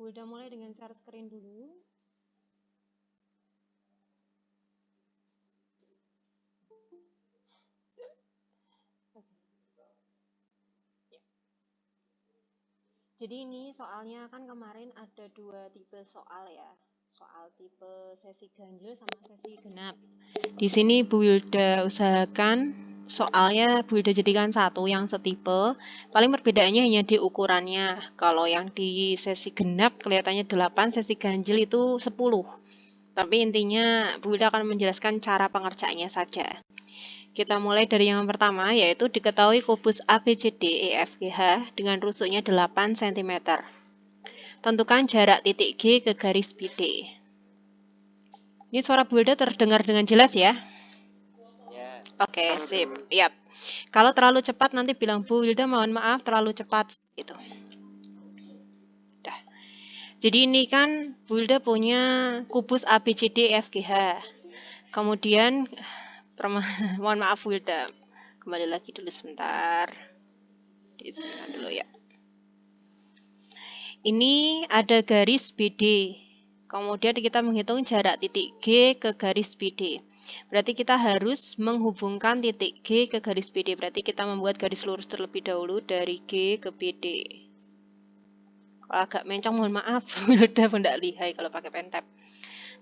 Bu Wilda mulai dengan share screen dulu. Jadi ini soalnya kan kemarin ada 2 tipe soal ya. Soal tipe sesi ganjil sama sesi genap. Di sini Bu Wilda usahakan soalnya Bu Wilda jadikan satu yang setipe. Paling perbedaannya hanya di ukurannya. Kalau yang di sesi genap kelihatannya 8, sesi ganjil itu 10. Tapi intinya Bu Wilda akan menjelaskan cara pengerjaannya saja. Kita mulai dari yang pertama, yaitu diketahui kubus ABCD EFGH dengan rusuknya 8 cm. Tentukan jarak titik G ke garis BD. Ini suara Bu Wilda terdengar dengan jelas ya? Ya. Oke, sip. Yap. Kalau terlalu cepat nanti bilang Bu Wilda mohon maaf terlalu cepat gitu. Dah. Jadi ini kan Bu Wilda punya kubus ABCD EFGH. Kemudian mohon maaf Bu Wilda. Kembali lagi dulu sebentar. Sebentar dulu ya. Ini ada garis BD. Kemudian kita menghitung jarak titik G ke garis BD. Berarti kita harus menghubungkan titik G ke garis BD. Berarti kita membuat garis lurus terlebih dahulu dari G ke BD. Kalau agak mencong mohon maaf, udah tidak lihai kalau pakai pentap.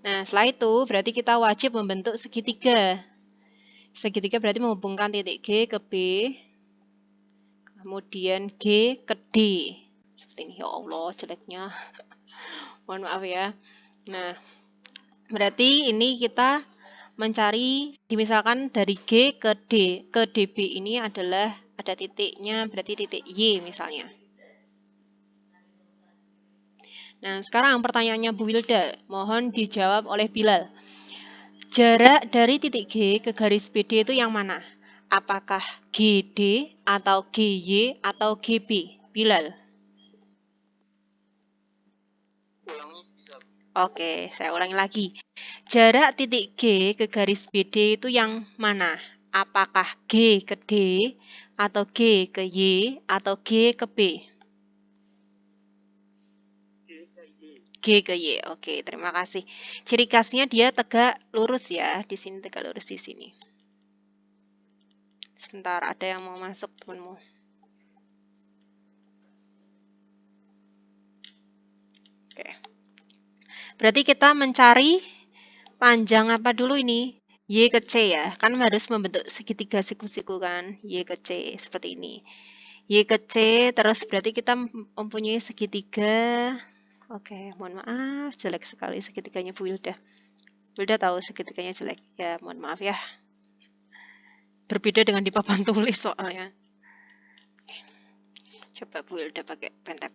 Nah, setelah itu berarti kita wajib membentuk segitiga. Segitiga berarti menghubungkan titik G ke B, kemudian G ke D. Seperti ini, ya Allah jeleknya. Mohon maaf ya. Nah, berarti ini kita mencari, misalkan dari G ke D, ke DB ini adalah ada titiknya, berarti titik Y misalnya. Nah, sekarang pertanyaannya Bu Wilda, mohon dijawab oleh Bilal. Jarak dari titik G ke garis BD itu yang mana? Apakah GD atau GY atau GB? Bilal. Ulangi bisa. Oke, saya ulangi lagi. Jarak titik G ke garis BD itu yang mana? Apakah G ke D, atau G ke Y, atau G ke B? G ke Y. G ke Y. Oke, terima kasih. Ciri khasnya dia tegak lurus ya. Di sini tegak lurus di sini. Sebentar, ada yang mau masuk temanmu. Oke. Berarti kita mencari panjang apa dulu ini? Y ke C ya. Kan harus membentuk segitiga siku-siku kan. Y ke C seperti ini. Y ke C, terus berarti kita mempunyai segitiga. Oke, mohon maaf, jelek sekali segitiganya Bu Wilda. Bu Wilda tahu segitiganya jelek. Ya, mohon maaf ya. Berbeda dengan di papan tulis soalnya. Coba Bu Wilda pakai pentap.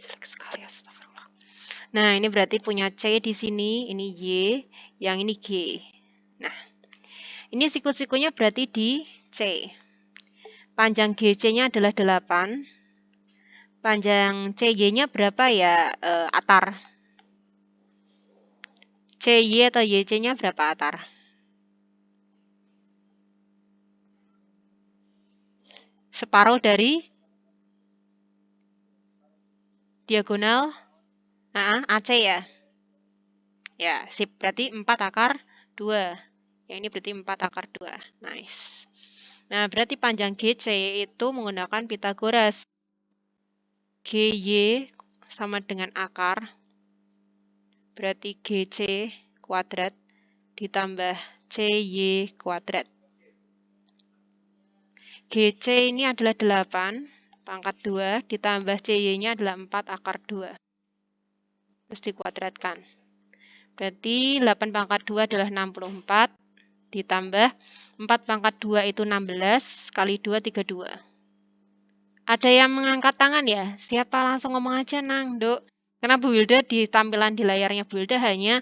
Jelek sekali, astagfirullah. Nah, ini berarti punya C di sini, ini Y, yang ini G. Nah, ini siku-sikunya berarti di C. Panjang GC-nya adalah 8. Panjang CY-nya berapa ya, Atar? CY atau YC-nya berapa Atar? Separuh dari diagonal AC ya? Ya, sip. Berarti 4 akar 2. Yang ini berarti 4 akar 2. Nice. Nah, berarti panjang GC itu menggunakan Pythagoras. GY sama dengan akar. Berarti GC kuadrat ditambah CY kuadrat. GC ini adalah 8 pangkat 2 ditambah CY-nya adalah 4 akar 2. Terus dikuadratkan. Berarti 8 pangkat 2 adalah 64 ditambah 4 pangkat 2 itu 16 kali 2 32. Ada yang mengangkat tangan ya? Siapa langsung ngomong aja nang, Dok. Karena Bu Wilda di tampilan di layarnya Bu Wilda hanya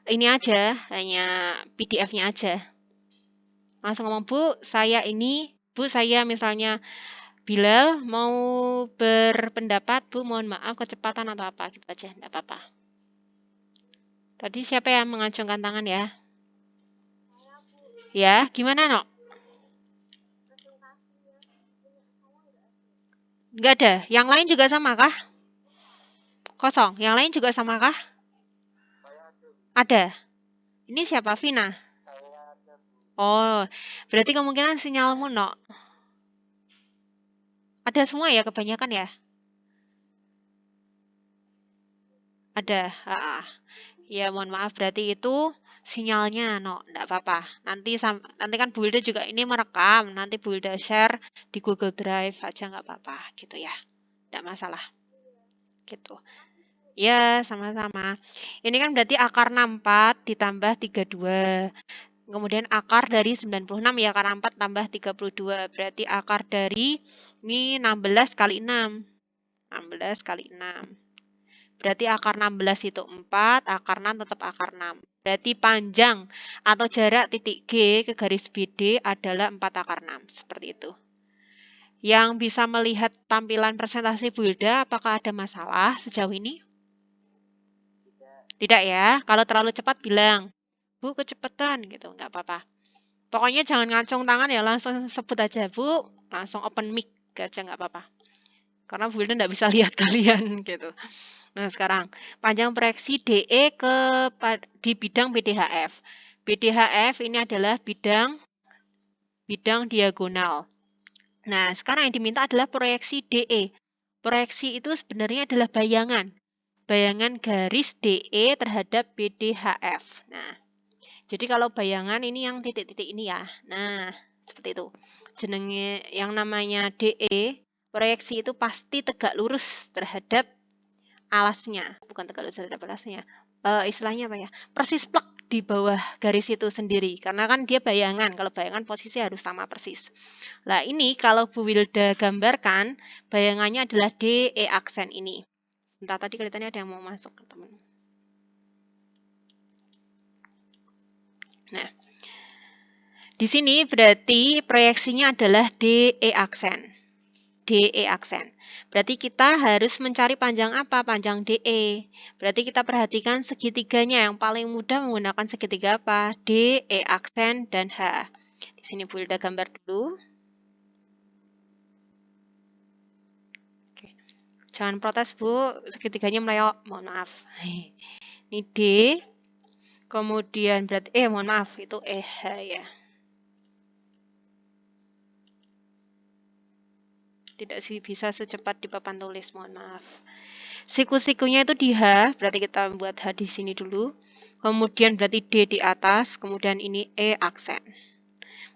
ini aja, hanya PDF-nya aja. Langsung ngomong, Bu, saya misalnya Bilal mau berpendapat, Bu, mohon maaf kecepatan atau apa, gitu aja, enggak apa-apa. Tadi siapa yang mengacungkan tangan ya? Ya, gimana, Nok? Nggak ada. Yang lain juga sama kah? Kosong. Yang lain juga sama kah? Ada. Ini siapa? Vina? Oh, berarti kemungkinan sinyalmu, no. Ada semua ya, kebanyakan ya? Ada. Ya, mohon maaf. Berarti itu sinyalnya, no. Nggak apa-apa. Nanti kan Bu Wilda juga ini merekam. Nanti Bu Wilda share di Google Drive aja nggak apa-apa. Gitu ya. Nggak masalah. Gitu. Ya, sama-sama. Ini kan berarti akar 64 ditambah 32. Kemudian akar dari 96 ya, karena 4 tambah 32. Berarti akar dari ini 16 kali 6. 16 kali 6. Berarti akar 16 itu 4, akar 6 tetap akar 6. Berarti panjang atau jarak titik G ke garis BD adalah 4 akar 6. Seperti itu. Yang bisa melihat tampilan presentasi Bu Wilda, apakah ada masalah sejauh ini? Tidak ya. Kalau terlalu cepat bilang, Bu kecepatan gitu, nggak apa-apa. Pokoknya jangan ngacung tangan ya, langsung sebut aja Bu, langsung open mic aja nggak apa-apa. Karena Bu Wilda nggak bisa lihat kalian gitu. Nah sekarang, panjang proyeksi DE di bidang BDHF. BDHF ini adalah bidang diagonal. Nah sekarang yang diminta adalah proyeksi DE. Proyeksi itu sebenarnya adalah bayangan. Bayangan garis DE terhadap BDHF. Nah, jadi kalau bayangan ini yang titik-titik ini ya. Nah, seperti itu. Jenenge yang namanya DE, proyeksi itu pasti tegak lurus terhadap alasnya. Bukan tegak lurus terhadap alasnya. Istilahnya apa ya? Persis plek di bawah garis itu sendiri. Karena kan dia bayangan. Kalau bayangan posisi harus sama persis. Nah, ini kalau Bu Wilda gambarkan, bayangannya adalah DE aksen ini. Entah tadi kelihatannya ada yang mau masuk, teman. Nah, di sini berarti proyeksinya adalah DE aksen. DE aksen. Berarti kita harus mencari panjang apa? Panjang DE. Berarti kita perhatikan segitiganya. Yang paling mudah menggunakan segitiga apa? DE aksen dan H. Di sini Bu Wilda gambar dulu. Oke. Jangan protes Bu, segitiganya meleok. Mohon maaf. Ini D. Kemudian berarti mohon maaf itu H ya. Tidak sih bisa secepat di papan tulis, mohon maaf. Siku-sikunya itu di H, berarti kita buat H di sini dulu. Kemudian berarti D di atas, kemudian ini E aksen.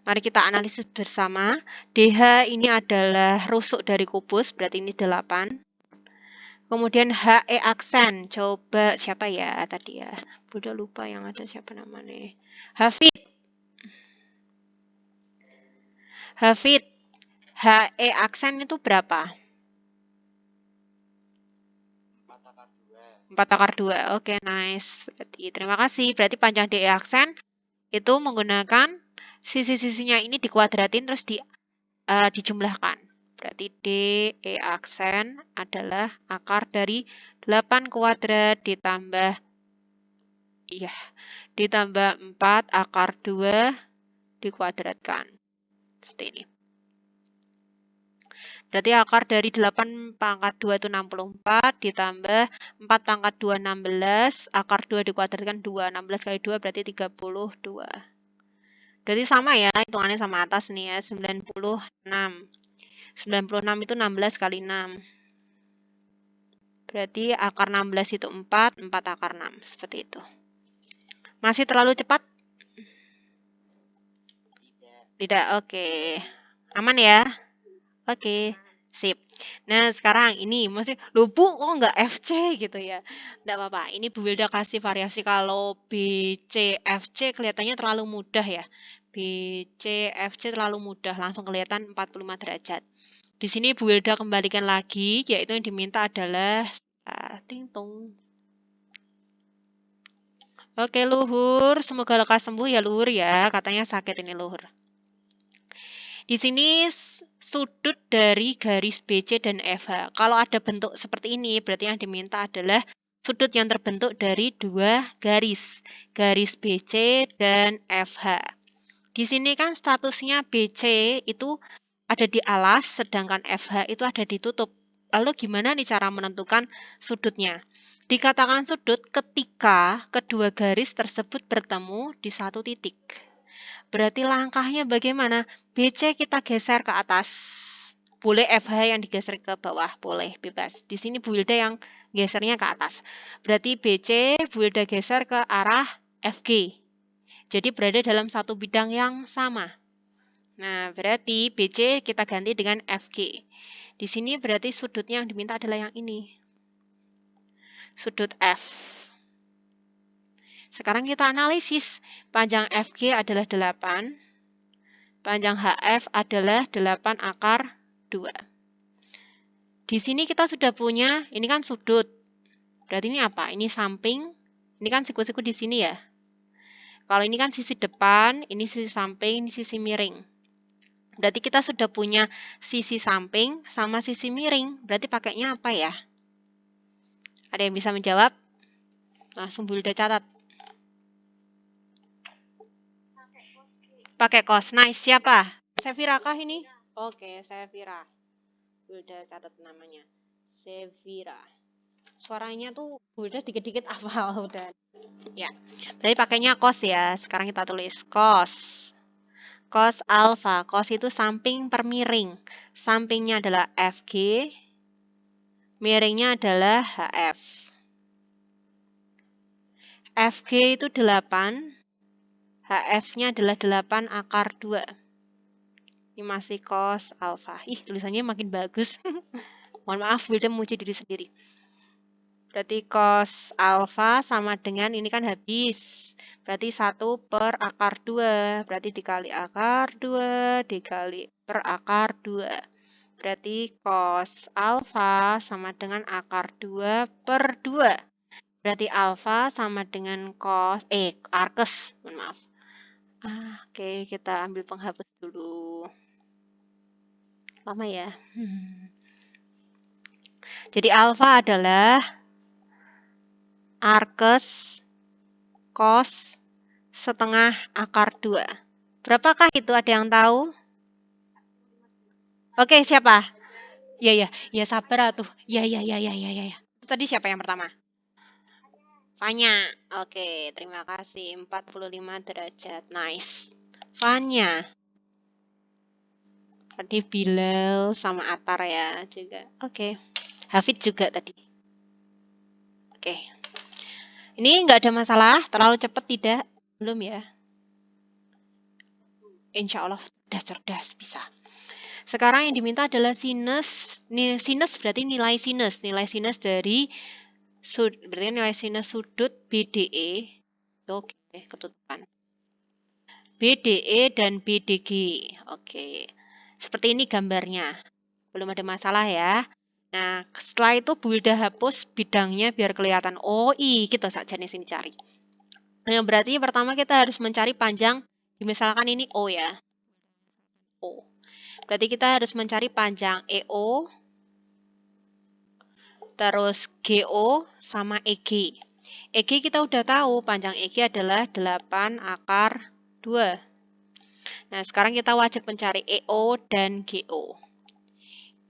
Mari kita analisis bersama. DH ini adalah rusuk dari kubus, berarti ini 8. Kemudian HE aksen, coba siapa ya tadi ya? Udah lupa yang ada siapa namanya. Hafid. Hafid. HE aksen itu berapa? 4 akar 2. Oke, nice. Berarti terima kasih. Berarti panjang DE aksen itu menggunakan sisi-sisinya ini dikuadratin terus dijumlahkan. Berarti DE aksen adalah akar dari 8 kuadrat ditambah 4 akar 2 dikuadratkan. Seperti ini. Berarti akar dari 8 pangkat 2 itu 64 ditambah 4 pangkat 2 16, akar 2 dikuadratkan 2. 16 kali 2 berarti 32. Berarti sama ya, hitungannya sama atas nih ya, 96. 96 itu 16 kali 6. Berarti akar 16 itu 4, 4 akar 6. Seperti itu. Masih terlalu cepat? Tidak, oke. Aman ya? Oke, sip. Nah, sekarang ini masih lupa kok nggak FC gitu ya. Nggak apa-apa, ini Bu Wilda kasih variasi kalau BC, FC kelihatannya terlalu mudah ya. BC, FC terlalu mudah, langsung kelihatan 45 derajat. Di sini Bu Wilda kembalikan lagi, yaitu yang diminta adalah tingtung. Oke, Luhur, semoga lekas sembuh ya Luhur ya. Katanya sakit ini Luhur. Di sini sudut dari garis BC dan FH. Kalau ada bentuk seperti ini, berarti yang diminta adalah sudut yang terbentuk dari 2 garis. Garis BC dan FH. Di sini kan statusnya BC itu ada di alas, sedangkan FH itu ada ditutup. Lalu gimana nih cara menentukan sudutnya? Dikatakan sudut ketika kedua garis tersebut bertemu di satu titik. Berarti langkahnya bagaimana? BC kita geser ke atas. Boleh FH yang digeser ke bawah, boleh, bebas. Di sini Bu Wilda yang gesernya ke atas. Berarti BC Bu Wilda geser ke arah FG. Jadi berada dalam satu bidang yang sama. Nah, berarti BC kita ganti dengan FG. Di sini berarti sudutnya yang diminta adalah yang ini. Sudut F. Sekarang kita analisis. Panjang FG adalah 8. Panjang HF adalah 8 akar 2. Di sini kita sudah punya, ini kan sudut. Berarti ini apa? Ini samping. Ini kan siku-siku di sini ya. Kalau ini kan sisi depan, ini sisi samping, ini sisi miring. Berarti kita sudah punya sisi samping sama sisi miring. Berarti pakainya apa ya? Ada yang bisa menjawab? Langsung Bu Wilda catat. Pakai kos. Nice. Siapa? Sevira kah ini? Oke, Sevira. Bu Wilda catat namanya. Sevira. Suaranya tuh Bu Wilda dikit-dikit hafal udah. Ya. Berarti pakainya kos ya. Sekarang kita tulis kos. Cos alfa. Cos itu samping per miring. Sampingnya adalah FG. Miringnya adalah HF. FG itu 8. HF-nya adalah 8 akar 2. Ini masih cos alfa. Ih, tulisannya makin bagus. Mohon maaf, Wilda memuji diri sendiri. Berarti cos alfa sama dengan, ini kan habis. Berarti 1 per akar 2. Berarti dikali akar 2, dikali per akar 2. Berarti cos alfa sama dengan akar 2 per 2. Berarti alfa sama dengan cos, arkes, mohon maaf. Oke, kita ambil penghapus dulu. Lama ya. Jadi alfa adalah arkes cos setengah akar 2. Berapakah itu? Ada yang tahu? Oke, siapa? Ya, sabar atuh. Ya. Tadi siapa yang pertama? Fanya. Oke, terima kasih. 45 derajat. Nice. Fanya. Tadi Bilal sama Atar ya juga. Oke. Hafid juga tadi. Oke. Ini nggak ada masalah. Terlalu cepat tidak? Belum ya? Insya Allah cerdas bisa. Sekarang yang diminta adalah sinus. Sinus berarti nilai sinus. Nilai sinus dari berarti nilai sinus sudut BDE. Oke, ketutupan. BDE dan BDG. Oke. Seperti ini gambarnya. Belum ada masalah ya. Nah, setelah itu Bu Wilda hapus bidangnya biar kelihatan. Oh, gitu saja nih sini cari. Nah, berarti pertama kita harus mencari panjang. Misalkan ini O ya. O. Berarti kita harus mencari panjang EO, terus GO, sama EG. EG kita udah tahu, panjang EG adalah 8 akar 2. Nah, sekarang kita wajib mencari EO dan GO.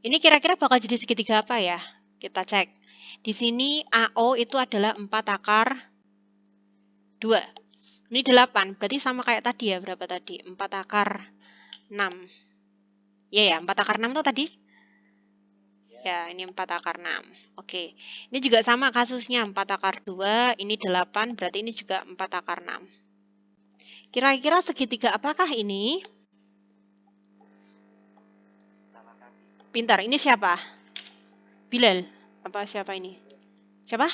Ini kira-kira bakal jadi segitiga apa ya? Kita cek. Di sini AO itu adalah 4 akar 2. Ini 8, berarti sama kayak tadi ya, berapa tadi? 4 akar 6. Ya, 4 akar 6 tuh tadi? Ya, ini 4 akar 6. Oke. Ini juga sama kasusnya, 4 akar 2, ini 8, berarti ini juga 4 akar 6. Kira-kira segitiga apakah ini? Pintar, ini siapa? Bilal? Apa siapa ini? Siapa?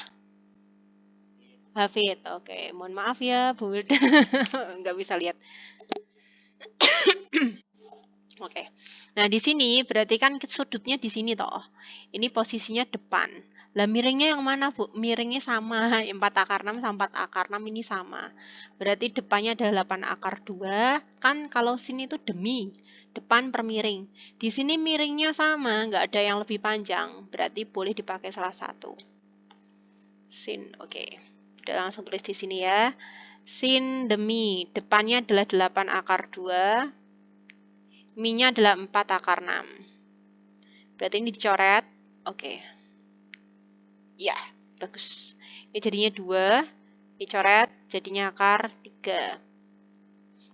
Hafid. Oke, mohon maaf ya, Bu Wilda. Nggak bisa lihat. Oke. Nah, di sini berarti kan sudutnya di sini toh. Ini posisinya depan. Lah miringnya yang mana, Bu? Miringnya sama, 4 akar 6 sama 4 akar 6 ini sama. Berarti depannya adalah 8 akar 2. Kan kalau sini itu demi, depan per miring. Di sini miringnya sama, nggak ada yang lebih panjang. Berarti boleh dipakai salah satu. Sin, oke. Udah langsung tulis di sini ya. Sin demi, depannya adalah 8 akar 2. Mi-nya adalah 4 akar 6. Berarti ini dicoret. Oke. Ya, bagus. Ini jadinya 2. Dicoret, jadinya akar 3.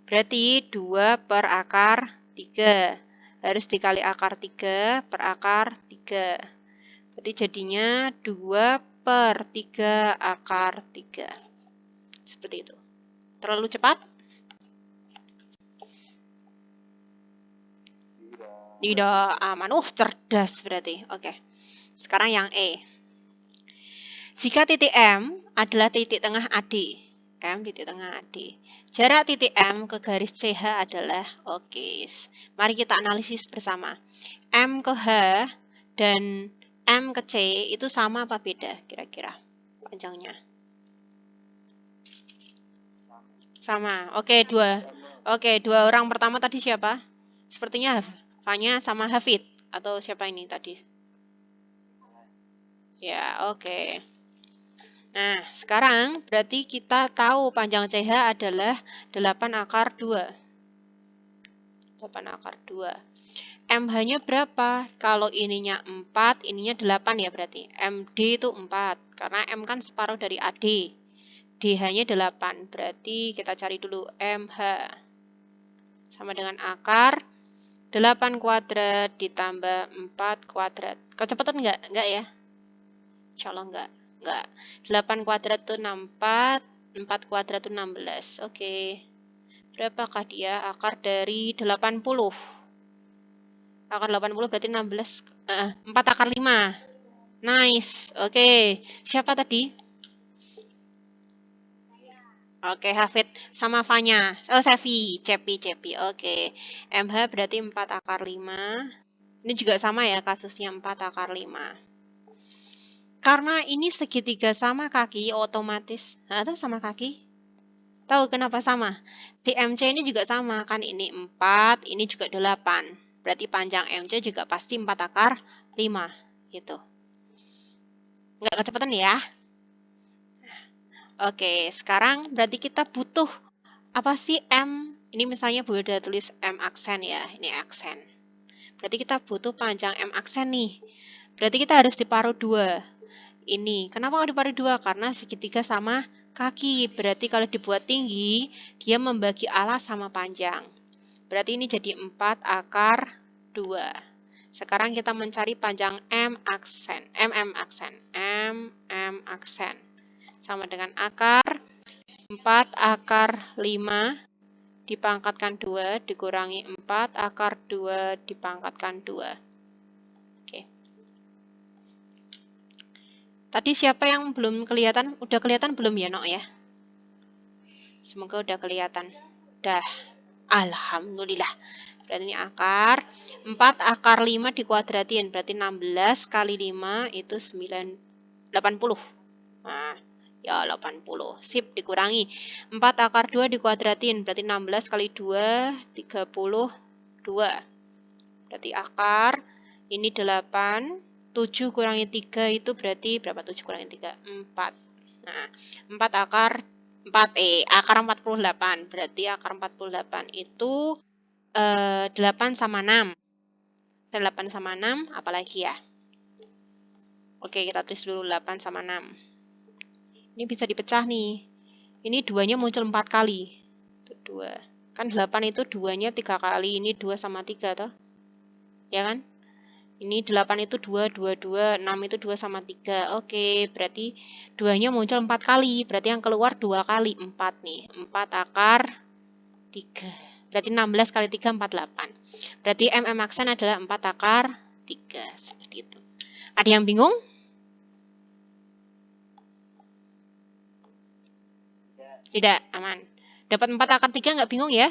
Berarti 2 per akar 3. Harus dikali akar 3 per akar 3. Berarti jadinya 2 per 3 akar 3. Seperti itu. Terlalu cepat? Tidak aman. Cerdas berarti. Oke. Sekarang yang E. Jika titik M adalah titik tengah AD. M titik tengah AD. Jarak titik M ke garis CH adalah, oke. Mari kita analisis bersama. M ke H dan M ke C itu sama apa beda kira-kira panjangnya? Sama. Oke, dua orang pertama tadi siapa? Sepertinya Fanya sama Hafid atau siapa ini tadi? Ya, oke. Nah, sekarang berarti kita tahu panjang CH adalah 8 akar 2. 8 akar 2. MH-nya berapa? Kalau ininya 4, ininya 8 ya berarti. MD itu 4. Karena M kan separuh dari AD. DH-nya 8. Berarti kita cari dulu MH. Sama dengan akar 8 kuadrat ditambah 4 kuadrat. Kecepatan enggak? Enggak ya? Insya Allah enggak. 8 kuadrat itu 64. 4 kuadrat itu 16. Oke. Berapakah dia? Akar dari 80. Akar 80 berarti 16. 4 akar 5. Nice. Oke. Siapa tadi? Oke, Hafid sama Fanya. Oh, Cepi. Oke. MH berarti 4 akar 5. Ini juga sama ya kasusnya 4 akar 5. Karena ini segitiga sama kaki, otomatis. Atau sama kaki? Tahu kenapa sama? Di MC ini juga sama. Kan ini 4, ini juga 8. Berarti panjang MC juga pasti 4 akar 5. Gitu. Nggak kecepatan ya? Oke, sekarang berarti kita butuh apa sih M? Ini misalnya udah tulis M aksen ya, ini aksen. Berarti kita butuh panjang M aksen nih. Berarti kita harus diparuh 2. Ini, kenapa nggak diparuh 2? Karena segitiga sama kaki. Berarti kalau dibuat tinggi, dia membagi alas sama panjang. Berarti ini jadi 4 akar 2. Sekarang kita mencari panjang M aksen. MM aksen. Sama dengan akar 4 akar 5 dipangkatkan 2 dikurangi 4 akar 2 dipangkatkan 2. Oke. Tadi siapa yang belum kelihatan? Udah kelihatan belum ya, Nok ya? Semoga udah kelihatan. Dah. Alhamdulillah. Berarti ini akar 4 akar 5 dikuadratin. Berarti 16 kali 5 itu 80. Nah, ya 80. Sip, dikurangi. 4 akar 2 dikuadratin. Berarti 16 kali 2, 32. Berarti akar, ini 8. 7 kurangi 3 itu berarti berapa? 7 kurangi 3? 4. Nah, 4 akar 48. Berarti akar 48 itu 8 sama 6. 8 sama 6, apalagi ya? Oke, kita tulis dulu 8 sama 6. Ini bisa dipecah nih. Ini 2-nya muncul 4 kali. 2. Kan 8 itu 2-nya 3 kali. Ini 2 sama 3, toh? Ya kan? Ini 8 itu 2, 6 itu 2 sama 3. Oke, berarti 2-nya muncul 4 kali. Berarti yang keluar 2 kali 4 nih. 4 akar 3. Berarti 16 kali 3, 48. Berarti MM aksen adalah 4 akar 3. Seperti itu. Ada yang bingung? Tidak, aman. Dapat 4 akar 3 nggak bingung ya?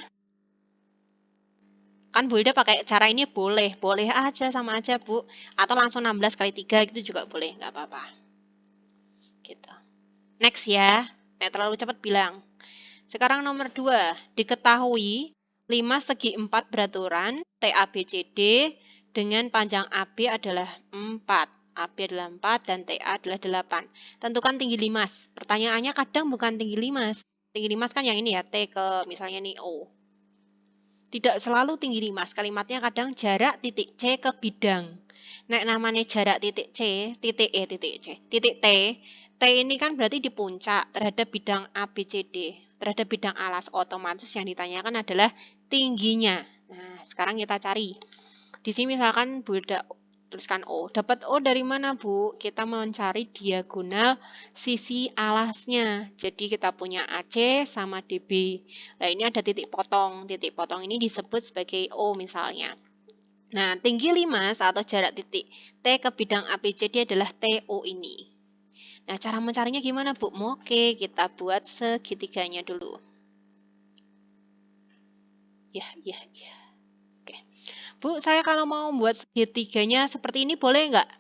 Kan Bu Hilda pakai cara ini boleh. Boleh aja, sama aja Bu. Atau langsung 16 kali 3 gitu juga boleh, nggak apa-apa. Gitu. Next ya. Nggak terlalu cepat bilang. Sekarang nomor 2. Diketahui 5 segi 4 beraturan TABCD dengan panjang AB adalah 4. AB adalah 4 dan TA adalah 8. Tentukan tinggi limas. Pertanyaannya kadang bukan tinggi limas. Tinggi limas kan yang ini ya, T ke misalnya nih O. Tidak selalu tinggi 5. Kalimatnya kadang jarak titik C ke bidang. Nek namanya jarak titik C, titik E, titik C, titik T. T ini kan berarti di puncak terhadap bidang A, B, C, D. Terhadap bidang alas, otomatis yang ditanyakan adalah tingginya. Nah, sekarang kita cari. Di sini misalkan Bu tuliskan O. Dapat O dari mana, Bu? Kita mencari diagonal sisi alasnya. Jadi kita punya AC sama DB. Nah, ini ada titik potong. Titik potong ini disebut sebagai O misalnya. Nah, tinggi 5 atau jarak titik T ke bidang ABCD adalah TO ini. Nah, cara mencarinya gimana, Bu? Oke, kita buat segitiganya dulu. Ya. Oke. Bu, saya kalau mau buat segitiganya seperti ini boleh nggak?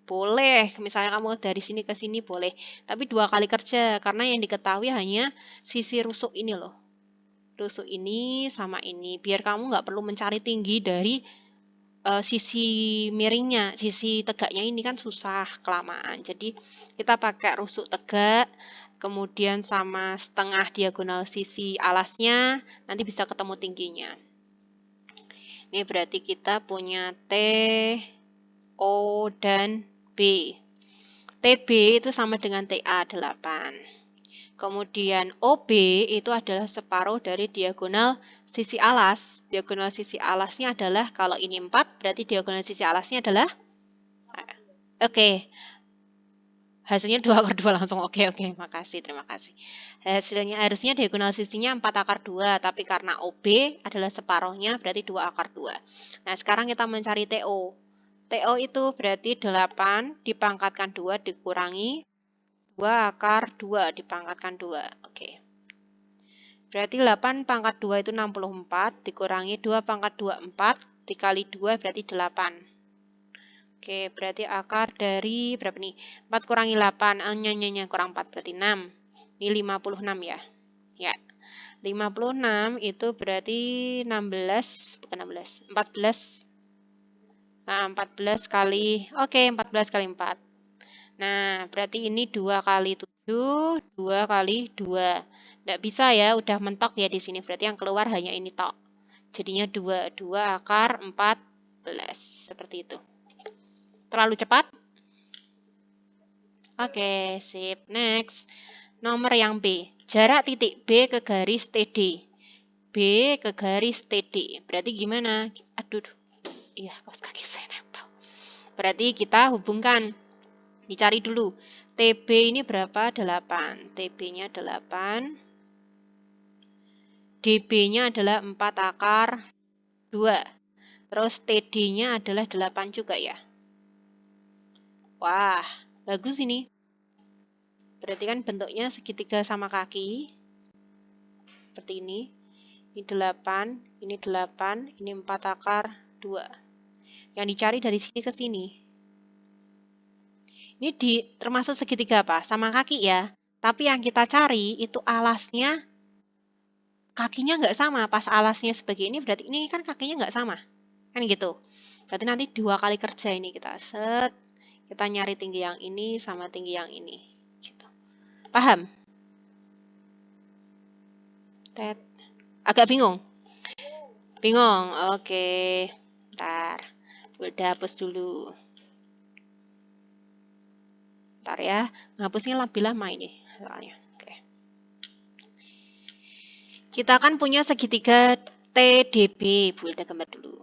Boleh, misalnya kamu dari sini ke sini boleh. Tapi 2 kali kerja, karena yang diketahui hanya sisi rusuk ini loh. Rusuk ini sama ini, biar kamu nggak perlu mencari tinggi dari sisi miringnya, sisi tegaknya ini kan susah, kelamaan. Jadi kita pakai rusuk tegak, kemudian sama setengah diagonal sisi alasnya, nanti bisa ketemu tingginya. Ini berarti kita punya T, O, dan B. TB itu sama dengan TA 8. Kemudian OB itu adalah separuh dari diagonal sisi alas. Diagonal sisi alasnya adalah, kalau ini 4, berarti diagonal sisi alasnya adalah? Oke. Hasilnya 2 akar 2 langsung. Oke, makasih, terima kasih. Hasilnya harusnya diagonal sisinya 4 akar 2, tapi karena OB adalah separuhnya, berarti 2 akar 2. Nah, sekarang kita mencari TO. TO itu berarti 8 dipangkatkan 2 dikurangi 2 akar 2 dipangkatkan 2. Oke. Berarti 8 pangkat 2 itu 64, dikurangi 2 pangkat 2, 4, dikali 2 berarti 8. Oke, berarti akar dari berapa nih? 4 kurangi 8, kurang 4 berarti 6. Ini 56 ya. Ya. 56 itu berarti 16, bukan 16, 14. Nah, 14 kali, oke, 14 kali 4. Nah, berarti ini 2 kali 7, 2 kali 2. Nggak bisa ya, udah mentok ya di sini. Berarti yang keluar hanya ini tok. Jadinya 2, 2 akar 14. Seperti itu. Terlalu cepat? Oke, sip. Next. Nomor yang B. Jarak titik B ke garis TD. B ke garis TD. Berarti gimana? Aduh. Iya, kaos kaki saya nempel. Berarti kita hubungkan. Dicari dulu. TB ini berapa? 8. TB-nya 8. DB-nya adalah 4 akar 2. Terus TD-nya adalah 8 juga ya. Wah, bagus ini. Berarti kan bentuknya segitiga sama kaki. Seperti ini. Ini 8, ini 8, ini 4 akar 2. Yang dicari dari sini ke sini. Ini termasuk segitiga apa? Sama kaki ya. Tapi yang kita cari itu alasnya, kakinya nggak sama. Pas alasnya sebagai ini, berarti ini kan kakinya nggak sama. Kan gitu. Berarti nanti 2 kali kerja ini kita set. Kita nyari tinggi yang ini sama tinggi yang ini. Gitu. Paham? Agak bingung? Bingung? Oke. Bentar. Udah hapus dulu. Bentar ya. Ngapusnya lebih lama ini. Soalnya. Oke. Kita kan punya segitiga TDB. Kita gambar dulu.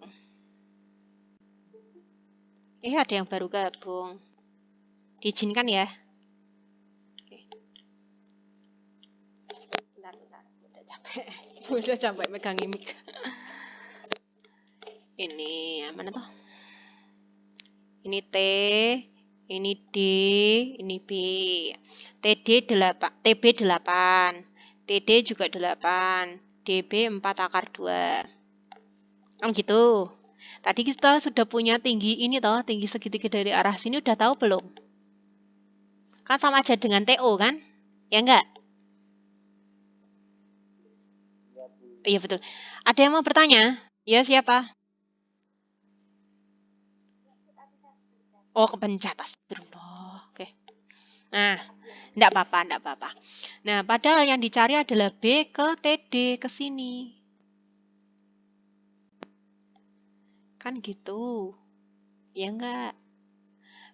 Ada yang baru gabung. Diizinkan ya. Bentar. Udah capek megang mic. Ini mana tuh? Ini T, ini D, ini B. TB 8, TD juga 8, DB 4 akar 2. Kan gitu. Tadi kita sudah punya tinggi ini toh, tinggi segitiga dari arah sini udah tahu belum? Kan sama aja dengan TO kan? Ya enggak? Iya betul. Ada yang mau bertanya? Ya siapa? Oh, kepencet. Astagfirullah. Oke. Nah, enggak apa-apa. Nah, padahal yang dicari adalah B ke TD, ke sini. Kan gitu. Ya enggak?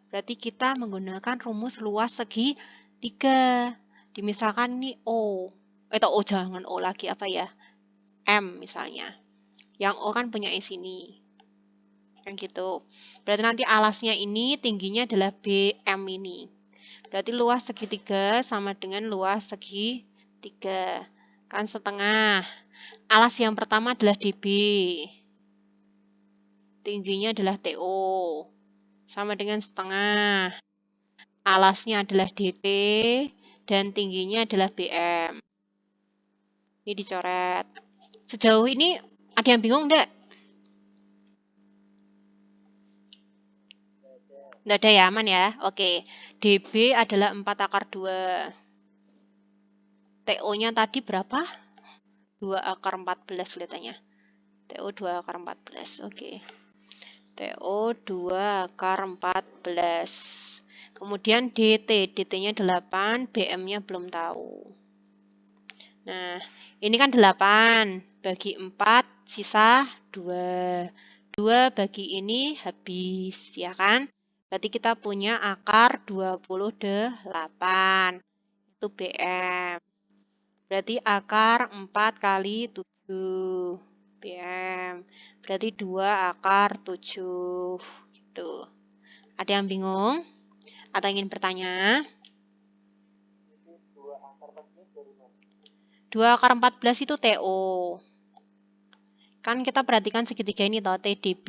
Berarti kita menggunakan rumus luas segi 3. Misalkan ini O. O jangan O lagi, apa ya? M misalnya. Yang O kan punya sini. Kan gitu. Berarti nanti alasnya ini tingginya adalah BM ini. Berarti luas segi 3 sama dengan luas segi 3. Kan setengah. Alas yang pertama adalah DB. Tingginya adalah TO. Sama dengan setengah. Alasnya adalah DT. Dan tingginya adalah BM. Ini dicoret. Sejauh ini ada yang bingung enggak? Enggak ada ya, aman ya? Oke. DB adalah 4 akar 2. TO-nya tadi berapa? 2 akar 14 kelihatannya. TO 2 akar 14. Oke. TO 2 akar 14. Kemudian DT. DT-nya 8, BM-nya belum tahu. Nah, ini kan 8. Bagi 4, sisa 2. 2 bagi ini habis, ya kan? Berarti kita punya akar 28. Itu BM. Berarti akar 4 kali 7 BM. Berarti 2 akar 7. Gitu. Ada yang bingung? Atau ingin bertanya? 2 akar 14 itu TO. Kan kita perhatikan segitiga ini toh, TDB.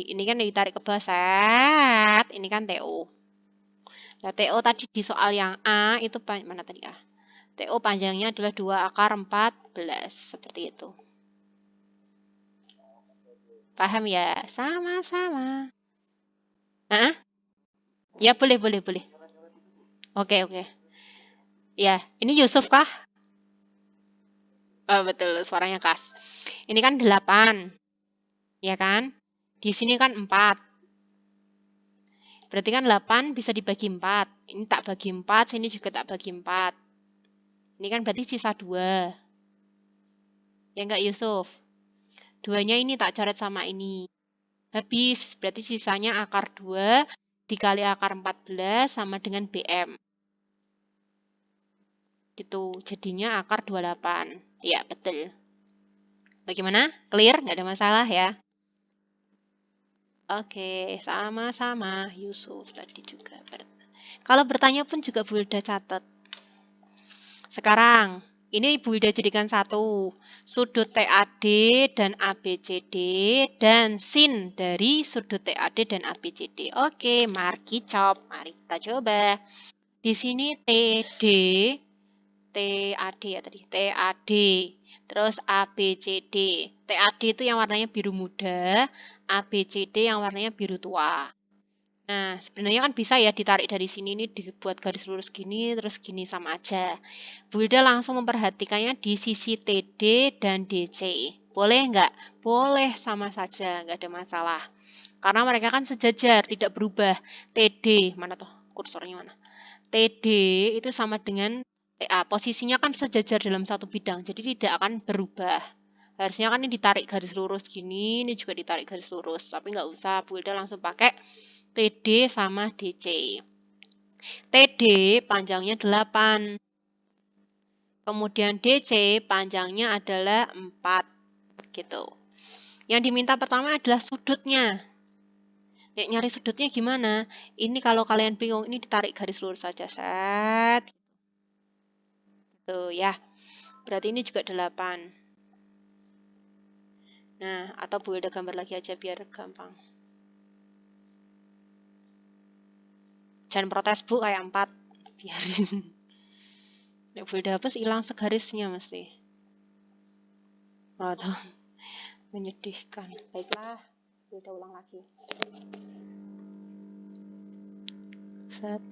Ini kan ditarik ke bawah, set. Ini kan TO. Nah, TO tadi di soal yang A itu mana tadi A? TO panjangnya adalah 2 akar 14. Seperti itu. Paham ya? Sama-sama. Hah? Ya, boleh. Oke. Ya, ini Yusuf kah? Oh, betul, suaranya khas. Ini kan 8. Ya kan? Di sini kan 4. Berarti kan 8 bisa dibagi 4. Ini tak bagi 4, sini juga tak bagi 4. Ini kan berarti sisa 2. Ya enggak Yusuf? 2-nya ini tak coret sama ini. Habis, berarti sisanya akar 2 dikali akar 14 sama dengan BM. Gitu, jadinya akar 28. Ya, betul. Bagaimana? Clear? Nggak ada masalah ya? Oke, sama-sama Yusuf tadi juga. Kalau bertanya pun juga Bu Hilda catat. Sekarang, ini Bu Hilda jadikan satu. Sudut TAD dan ABCD dan sin dari sudut TAD dan ABCD. Oke, marki chop. Mari kita coba. Di sini TD, TAD ya tadi, TAD. Terus ABCD. TAD itu yang warnanya biru muda, ABCD yang warnanya biru tua. Nah, sebenarnya kan bisa ya ditarik dari sini, ini dibuat garis lurus gini, terus gini sama aja. Bu Hilda langsung memperhatikannya di sisi TD dan DC. Boleh nggak? Boleh, sama saja, nggak ada masalah. Karena mereka kan sejajar, tidak berubah. TD, mana tuh kursornya mana? TD itu sama dengan TA, posisinya kan sejajar dalam satu bidang, jadi tidak akan berubah. Harusnya kan ini ditarik garis lurus gini, ini juga ditarik garis lurus, tapi nggak usah, Bu Hilda langsung pakai TD sama DC. TD panjangnya 8. Kemudian DC panjangnya adalah 4. Gitu. Yang diminta pertama adalah sudutnya. Nyari sudutnya gimana? Ini kalau kalian bingung, ini ditarik garis lurus saja. Set. Gitu ya. Berarti ini juga 8. Nah, atau Bu Hilda gambar lagi aja biar gampang. Jangan protes Bu, kayak 4. Biarin. Nek Bu Hilda hapus hilang segarisnya mesti. Oh, tuh. Menyedihkan. Baiklah, Bu Hilda ulang lagi. Set.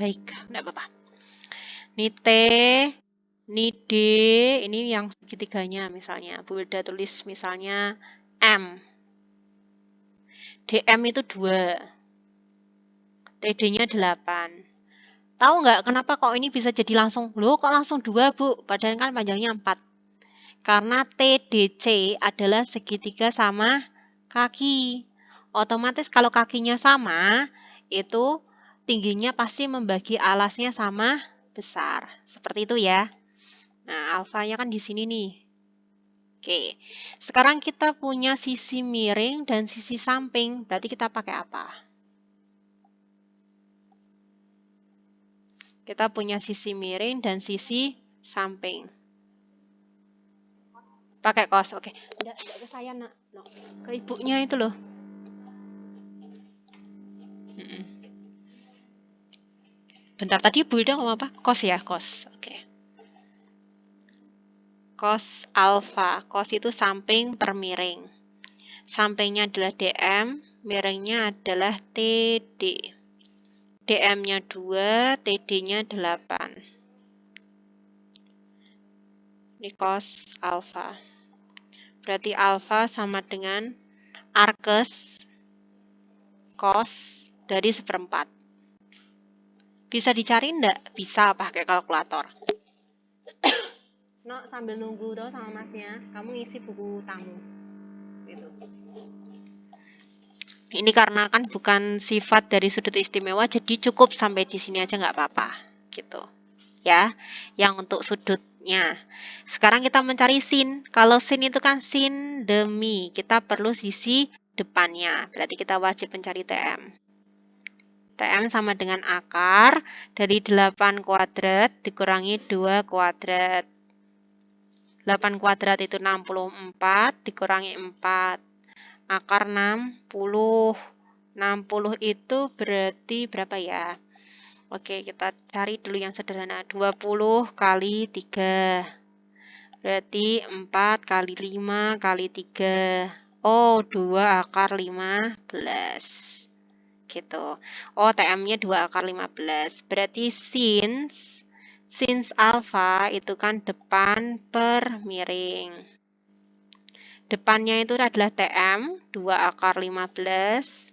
Baik, enggak apa-apa. Ini T, ini D, ini yang segitiganya misalnya. Bu Hilda tulis misalnya M. DM itu 2. TD-nya 8. Tahu nggak kenapa kok ini bisa jadi langsung? Loh, kok langsung 2, Bu? Padahal kan panjangnya 4. Karena TDC adalah segitiga sama kaki. Otomatis kalau kakinya sama, itu tingginya pasti membagi alasnya sama besar. Seperti itu ya. Nah, alfanya kan di sini nih. Oke, sekarang kita punya sisi miring dan sisi samping. Berarti kita pakai apa? Kita punya sisi miring dan sisi samping. Pakai cos, oke. Enggak ke saya, nak. No. Ke ibunya itu loh. Bentar, tadi Bu Ida ngomong apa? Cos ya, cos. Oke. Cos alfa. Cos itu samping per miring. Sampingnya adalah DM, miringnya adalah TD. DM-nya 2, TD-nya 8. Ini cos alfa. Berarti alfa sama dengan arkes cos dari 1/4. Bisa dicari enggak? Bisa pakai kalkulator. No, sambil nunggu tuh sama masnya, kamu ngisi buku tamu. Gitu. Ini karena kan bukan sifat dari sudut istimewa, jadi cukup sampai di sini aja nggak apa-apa. Gitu. Ya, yang untuk sudutnya. Sekarang kita mencari sin. Kalau sin itu kan sin demi. Kita perlu sisi depannya. Berarti kita wajib mencari TM. TM sama dengan akar dari 8 kuadrat dikurangi 2 kuadrat. 8 kuadrat itu 64 dikurangi 4. Akar 60. 60 itu berarti berapa ya? Oke, kita cari dulu yang sederhana. 20 kali 3. Berarti 4 kali 5 kali 3. Oh, 2 akar 15. Gitu. Oh, TM-nya 2 akar 15. Berarti since alfa itu kan depan per miring. Depannya itu adalah TM, 2 akar 15.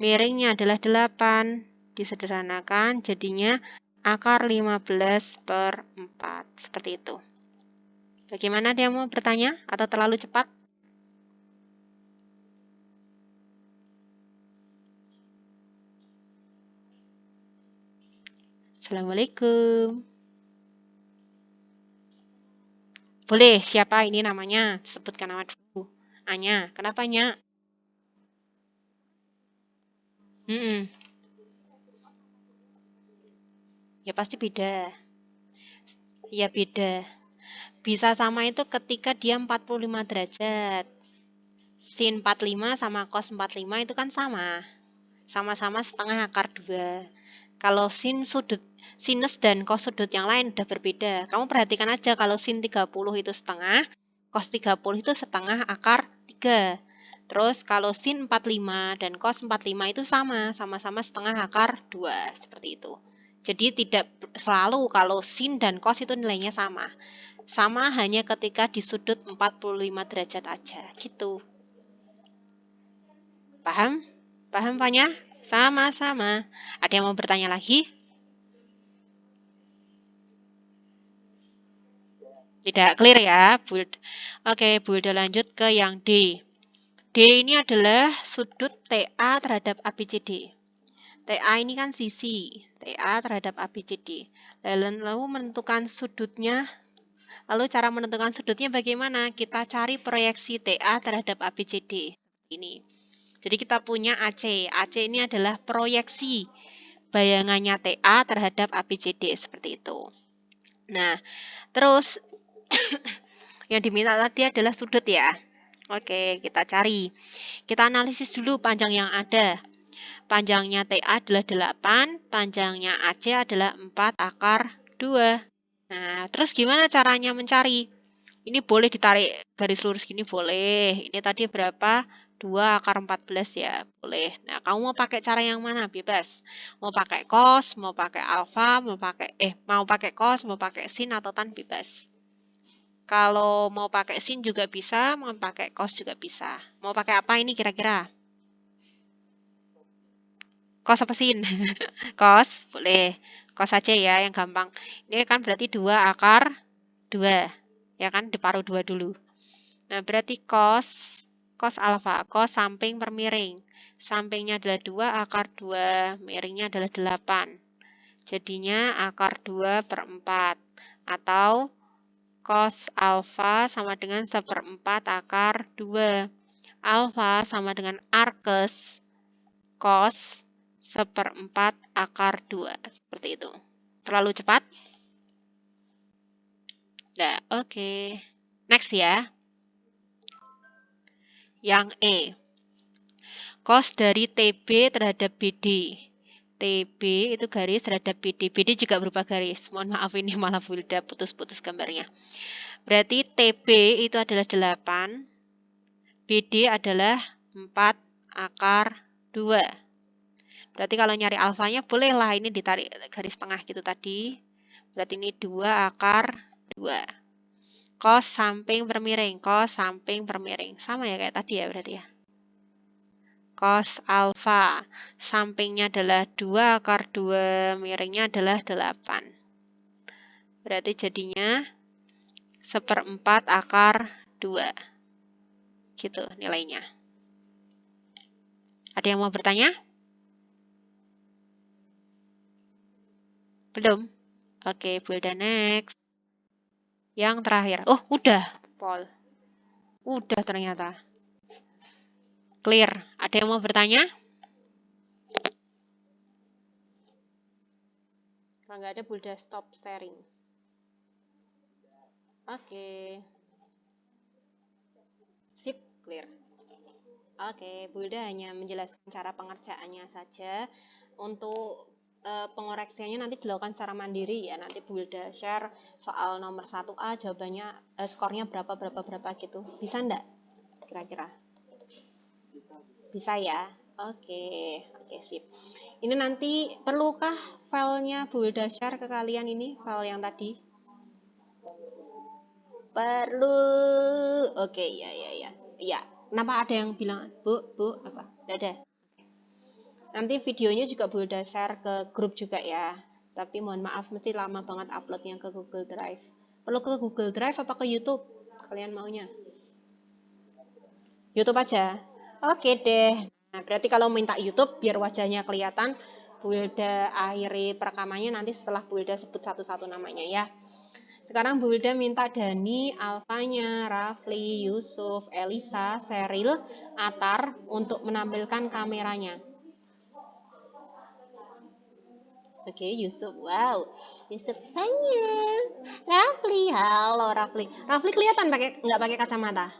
Miringnya adalah 8. Disederhanakan jadinya akar 15 per 4. Seperti itu. Bagaimana, dia mau bertanya atau terlalu cepat? Assalamualaikum. Boleh, siapa ini namanya? Sebutkan nama dulu. Anya, kenapa Nya? Ya pasti beda. Ya beda. Bisa sama itu ketika dia 45 derajat. Sin 45 sama cos 45 itu kan sama. Sama-sama setengah akar 2. Kalau sinus dan cos sudut yang lain udah berbeda. Kamu perhatikan aja kalau sin 30 itu setengah, cos 30 itu setengah akar 3. Terus kalau sin 45 dan cos 45 itu sama-sama setengah akar 2. Seperti itu. Jadi tidak selalu kalau sin dan cos itu nilainya sama. Sama hanya ketika di sudut 45 derajat aja. Gitu. Paham? Paham, Fanya? Sama-sama. Ada yang mau bertanya lagi? Tidak clear ya, Bu. Oke, Bu, udah lanjut ke yang D. D ini adalah sudut TA terhadap ABCD. TA ini kan sisi, TA terhadap ABCD. Lalu menentukan sudutnya. Lalu cara menentukan sudutnya bagaimana? Kita cari proyeksi TA terhadap ABCD. Ini. Jadi kita punya AC. AC ini adalah proyeksi bayangannya TA terhadap ABCD. Seperti itu. Nah, terus yang diminta tadi adalah sudut ya. Oke, kita cari. Kita analisis dulu panjang yang ada. Panjangnya TA adalah 8, panjangnya AC adalah 4 akar 2. Nah, terus gimana caranya mencari? Ini boleh ditarik garis lurus gini, boleh. Ini tadi berapa? 2 akar 14 ya, boleh. Nah, kamu mau pakai cara yang mana? Bebas. Mau pakai cos, mau pakai alfa, mau pakai cos, mau pakai sin atau tan, bebas. Kalau mau pakai sin juga bisa, mau pakai cos juga bisa. Mau pakai apa ini kira-kira? Cos apa sin? Cos, boleh. Cos aja ya, yang gampang. Ini kan berarti 2 akar 2. Ya kan, diparuh 2 dulu. Nah, berarti cos cos alfa, cos samping per miring. Sampingnya adalah 2, akar 2, miringnya adalah 8. Jadinya akar 2 per 4. Atau cos alfa sama dengan 1/4 akar 2. Alfa sama dengan arkes cos 1/4 akar 2. Seperti itu. Terlalu cepat? Nah, oke. Next ya. Yang E. Cos dari TB terhadap BD. TB itu garis terhadap BD. BD juga berupa garis. Mohon maaf ini malah Bulda putus-putus gambarnya. Berarti TB itu adalah 8. BD adalah 4 akar 2. Berarti kalau nyari alfanya bolehlah ini ditarik garis tengah gitu tadi. Berarti ini 2 akar 2. Cos samping per miring. Cos samping per miring. Sama ya kayak tadi ya berarti ya. Cos alfa. Sampingnya adalah 2 akar 2. Miringnya adalah 8. Berarti jadinya 1/4 akar 2. Gitu nilainya. Ada yang mau bertanya? Belum? Oke, Bulda next. Yang terakhir. Oh, udah, Paul. Udah ternyata. Clear. Ada yang mau bertanya? Kalau nggak ada, Bulda stop sharing. Oke. Sip, clear. Oke, Bulda hanya menjelaskan cara pengerjaannya saja. Untuk pengoreksiannya nanti dilakukan secara mandiri ya. Nanti Bulda share soal nomor 1A jawabannya skornya berapa gitu. Bisa enggak? Kira-kira? Bisa ya? Oke, sip. Ini nanti perlukah filenya Bulda share ke kalian ini, file yang tadi? Perlu. Oke, ya. Iya. Kenapa ada yang bilang, Bu, apa? Dadah. Nanti videonya juga Bulda share ke grup juga ya. Tapi mohon maaf, mesti lama banget uploadnya ke Google Drive. Perlu ke Google Drive apa ke YouTube? Kalian maunya? YouTube aja? Oke deh. Nah, berarti kalau minta YouTube, biar wajahnya kelihatan, Bulda akhiri perekamannya nanti setelah Bulda sebut satu-satu namanya ya. Sekarang Bulda minta Dani, Alfanya, Rafli, Yusuf, Elisa, Seril, Atar untuk menampilkan kameranya. Oke, Yusuf. Wow. Yusuf tanya. Rafli, halo Rafli. Rafli kelihatan nggak pakai kacamata?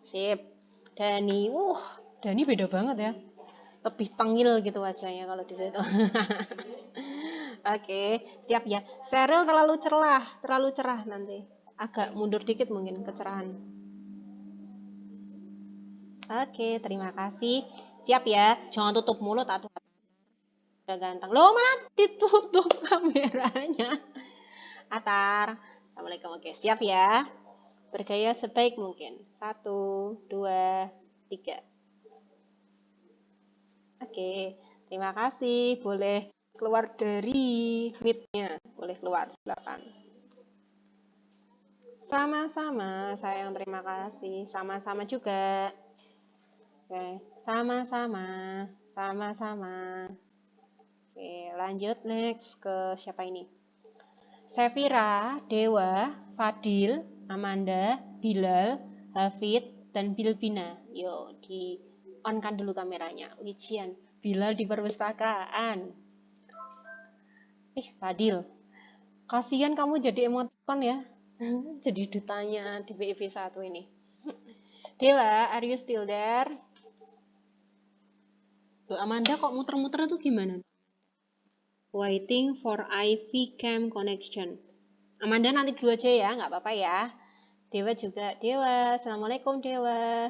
Sip. Dani, Dani beda banget ya. Lebih tengil gitu wajahnya kalau di situ. Oke, siap ya. Seril terlalu cerah nanti. Agak mundur dikit mungkin kecerahan. Oke, terima kasih. Siap ya. Jangan tutup mulut atau udah ganteng. Loh, mana ditutup kameranya? Atar. Assalamualaikum. Oke, siap ya. Bergaya sebaik mungkin. 1, 2, 3. Oke, terima kasih. Boleh keluar dari meet-nya. Boleh keluar, silakan. Sama-sama, sayang, terima kasih. Sama-sama juga. Oke, sama-sama. Oke, lanjut next ke siapa ini? Sefira, Dewa, Fadil, Amanda, Bilal, Hafid, dan Bilbina. Yo, di on-kan dulu kameranya. Ujian, Bilal di perpustakaan. Fadil, kasihan kamu jadi emoticon ya. Jadi dutanya di BIV 1 ini. Dewa, are you still there? Loh, Amanda kok muter-muter tuh gimana? Waiting for IV cam connection. Amanda nanti dulu aja ya, nggak apa-apa ya. Dewa juga. Dewa, Assalamualaikum Dewa.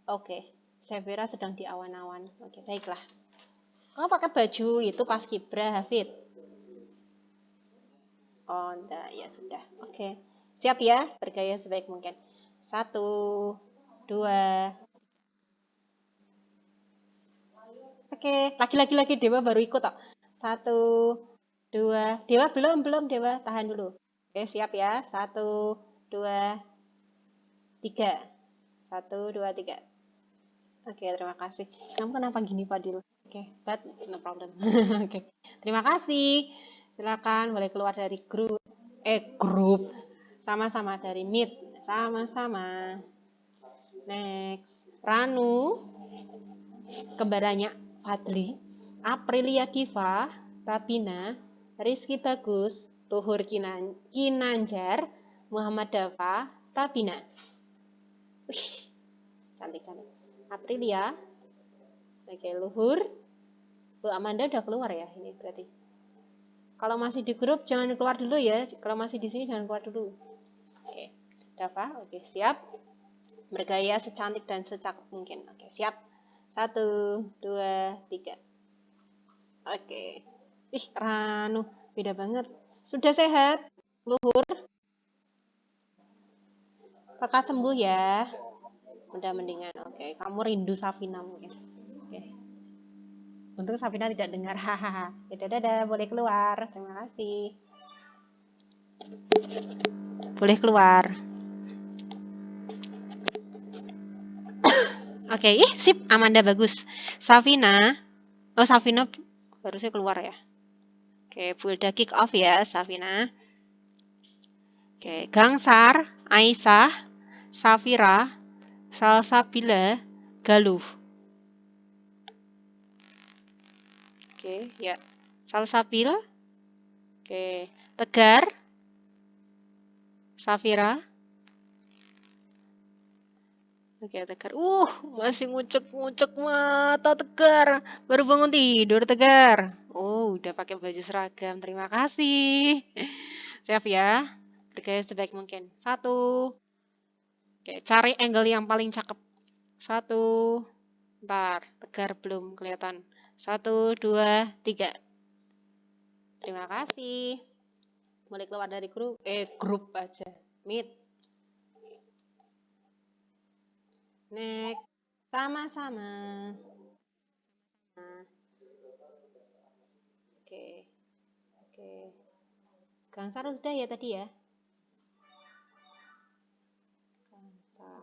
Oke. Severa sedang di awan-awan. Oke, baiklah. Kamu pakai baju itu pas kibra, Hafid? Oh, enggak. Ya sudah. Oke. Siap ya? Bergaya sebaik mungkin. 1, 2. Oke. Lagi Dewa baru ikut kok. 1, 2. Dewa belum Dewa. Tahan dulu. Oke, siap ya. 1, 2, 3. 1, 2, 3. Oke, terima kasih. Kamu kenapa gini, Fadil? Oke, but no problem. Oke, terima kasih. Silakan boleh keluar dari grup. Grup. Sama-sama dari Meet. Sama-sama. Next. Ranu. Kembarannya Fadli. Aprilia Diva. Rabina. Rizky Bagus. Luhur Kinanjar. Muhammad Dafa. Tabina. Wih, cantik-cantik. Aprilia. Oke, Luhur. Bu Amanda udah keluar ya ini berarti. Kalau masih di grup jangan keluar dulu ya. Kalau masih di sini jangan keluar dulu. Oke, Dava, oke siap. Bergaya secantik dan secakep mungkin. Oke, siap. 1, 2, 3. Oke. Ih, Ranu, beda banget. Sudah sehat, Luhur? Kakak sembuh ya. Udah mendingan. Oke, kamu rindu Safina mungkin. Oke. Untung Safina tidak dengar. Hahaha. Dadah, boleh keluar. Terima kasih. Boleh keluar. Oke, sip. Amanda bagus. Safina. Oh, Safina harusnya keluar ya. Oke, Bulda kick off ya, Safina. Oke, Gangsar, Aisyah, Safira, Salsabila, Galuh. Oke, ya. Salsabil. Oke, Tegar, Safira. Oke, Tegar. Masih ngucek-ngucek mata Tegar. Baru bangun tidur Tegar. Udah pakai baju seragam. Terima kasih. Siap ya. Bergaya sebaik mungkin. 1. Oke, cari angle yang paling cakep. 1. Ntar, Tegar belum kelihatan. 1, 2, 3. Terima kasih. Boleh keluar dari grup. Grup aja. Meet. Next. Sama-sama. Oke. Gangsar udah ya tadi ya? Gangsar.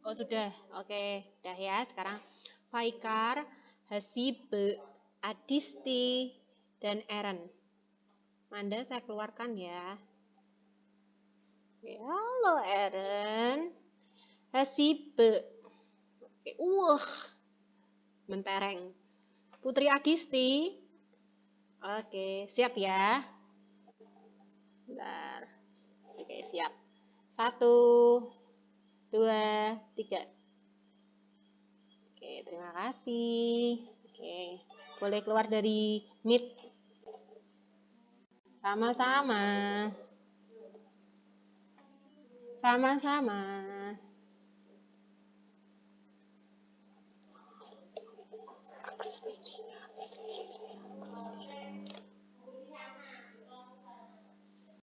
Oh sudah. Oke. Udah ya. Sekarang Faikar, Hasibe, Adisti, dan Eren. Manda saya keluarkan ya. Halo Eren. Hasibe. Mentereng. Putri Adisti. Oke, siap ya. Bentar. Oke, siap. 1, 2, 3. Oke, terima kasih. Oke, boleh keluar dari Meet. Sama-sama. Sama-sama.